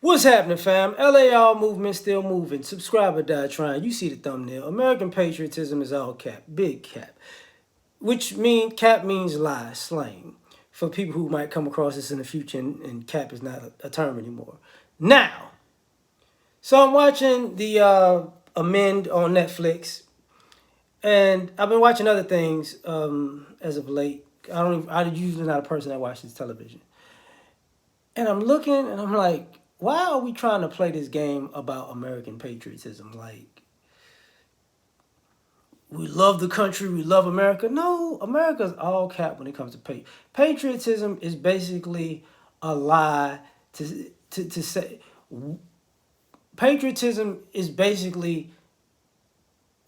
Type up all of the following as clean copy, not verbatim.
What's happening, fam? L.A.R movement still moving. Subscriber die trying. You see the thumbnail. American patriotism is all cap. Big cap. Cap means lie, slang. For people who might come across this in the future and cap is not a term anymore. Now, so I'm watching the Amend on Netflix. And I've been watching other things as of late. I'm usually not a person that watches television. And I'm looking and I'm like, why are we trying to play this game about American patriotism? Like, we love the country, we love America. No, America's all cap when it comes to patriotism is basically a lie to say. Patriotism is basically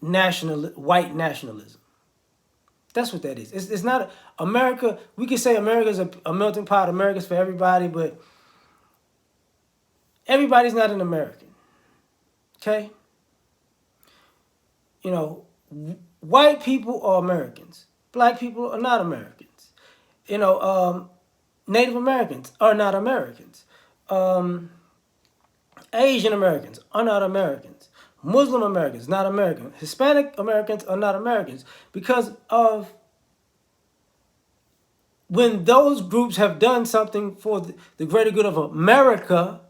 white nationalism. That's what that is. It's not America. We can say America's a melting pot. America's for everybody, but everybody's not an American. Okay? You know, white people are Americans. Black people are not Americans. Native Americans are not Americans. Asian Americans are not Americans. Muslim Americans, not American. Hispanic Americans are not Americans because of when those groups have done something for the greater good of America,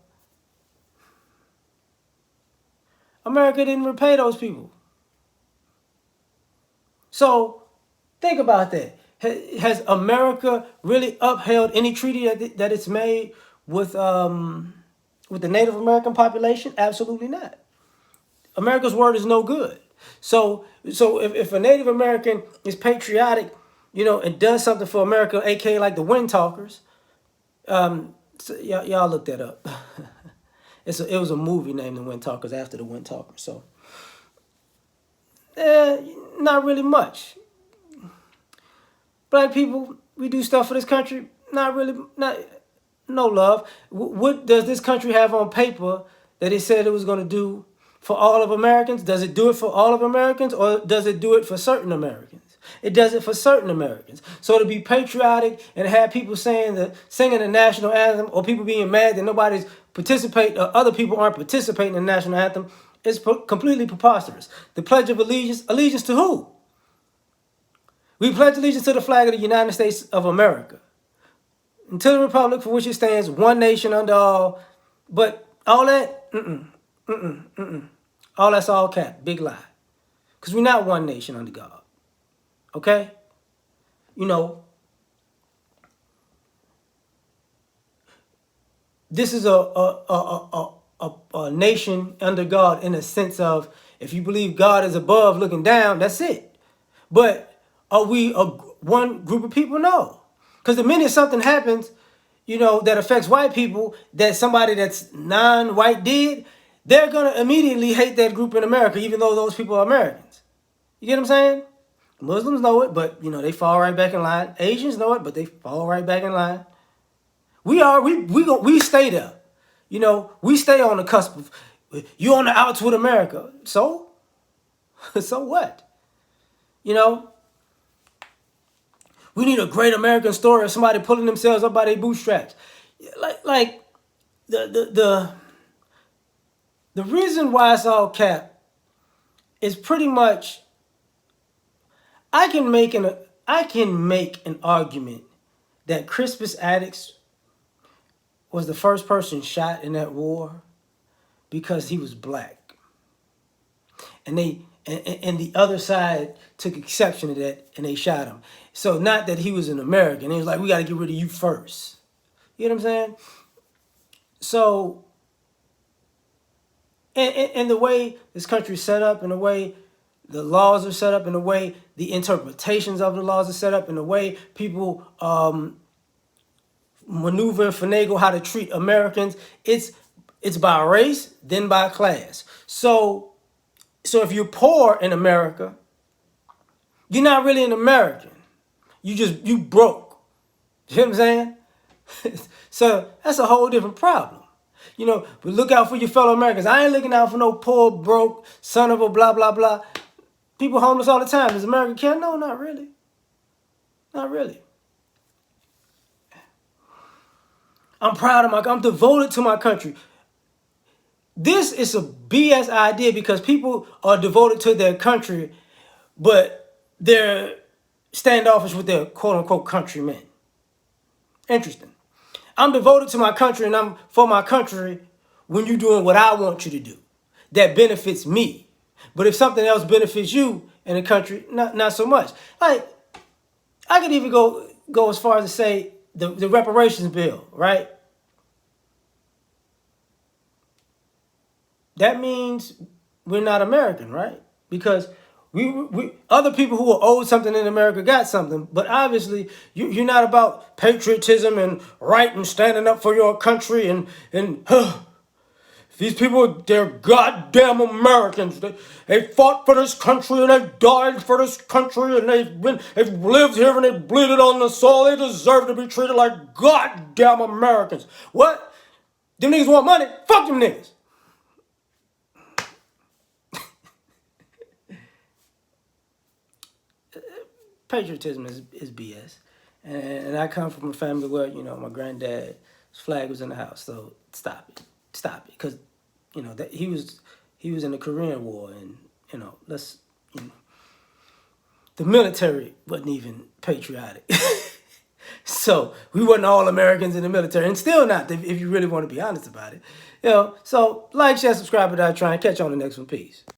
America didn't repay those people. So think about that. Has America really upheld any treaty that it's made with the Native American population? Absolutely not. America's word is no good. So if a Native American is patriotic, and does something for America, aka like the Wind Talkers, so y'all look that up. It was a movie named The Wind Talkers after the Wind Talkers. So, not really much. Black people, we do stuff for this country. Not really, no love. What does this country have on paper that it said it was going to do for all of Americans? Does it do it for all of Americans, or does it do it for certain Americans? It does it for certain Americans. So to be patriotic and have people singing the national anthem, or people being mad that nobody's participating, or other people aren't participating in the national anthem, is completely preposterous. The Pledge of allegiance to who? We pledge allegiance to the flag of the United States of America, and to the republic for which it stands, one nation under all. But all that, all that's all cap, big lie. Because we're not one nation under God. Okay? This is a nation under God in a sense of, if you believe God is above looking down, that's it. But are we one group of people? No. Because the minute something happens, that affects white people, that somebody that's non-white did, they're going to immediately hate that group in America, even though those people are Americans. You get what I'm saying? Muslims know it, but, they fall right back in line. Asians know it, but they fall right back in line. We stay there. We stay on the cusp of, you on the outs with America. So? So what? We need a great American story of somebody pulling themselves up by their bootstraps. Like the reason why it's all cap is pretty much, I can make an argument that Crispus Attucks was the first person shot in that war because he was black, and the other side took exception to that and they shot him. So not that he was an American. It was like, we got to get rid of you first. You know what I'm saying? So, and the way this country is set up, and the way the laws are set up, and the way the interpretations of the laws are set up, and the way people maneuver and finagle how to treat Americans, it's by race, then by class. So if you're poor in America, you're not really an American. You broke. You know what I'm saying? So that's a whole different problem. But look out for your fellow Americans. I ain't looking out for no poor, broke, son of a blah, blah, blah. People homeless all the time. Does America care? No, not really. Not really. I'm proud of I'm devoted to my country. This is a BS idea because people are devoted to their country, but they're standoffish with their quote unquote countrymen. Interesting. I'm devoted to my country and I'm for my country when you're doing what I want you to do. That benefits me. But if something else benefits you in the country, not so much. Like, I could even go as far as to say the reparations bill, right? That means we're not American, right? Because we other people who are owed something in America got something, but obviously you're not about patriotism and right and standing up for your country and these people, they're goddamn Americans. They fought for this country and they died for this country and they've lived here and they bleeded on the soil. They deserve to be treated like goddamn Americans. What? Them niggas want money? Fuck them niggas. Patriotism is BS. And I come from a family where, my granddad's flag was in the house. So stop it. Stop it. Because, that he was in the Korean War and, let's, the military wasn't even patriotic. So we wasn't all Americans in the military and still not if you really want to be honest about it. So like, share, subscribe, and I'll try and catch you on the next one. Peace.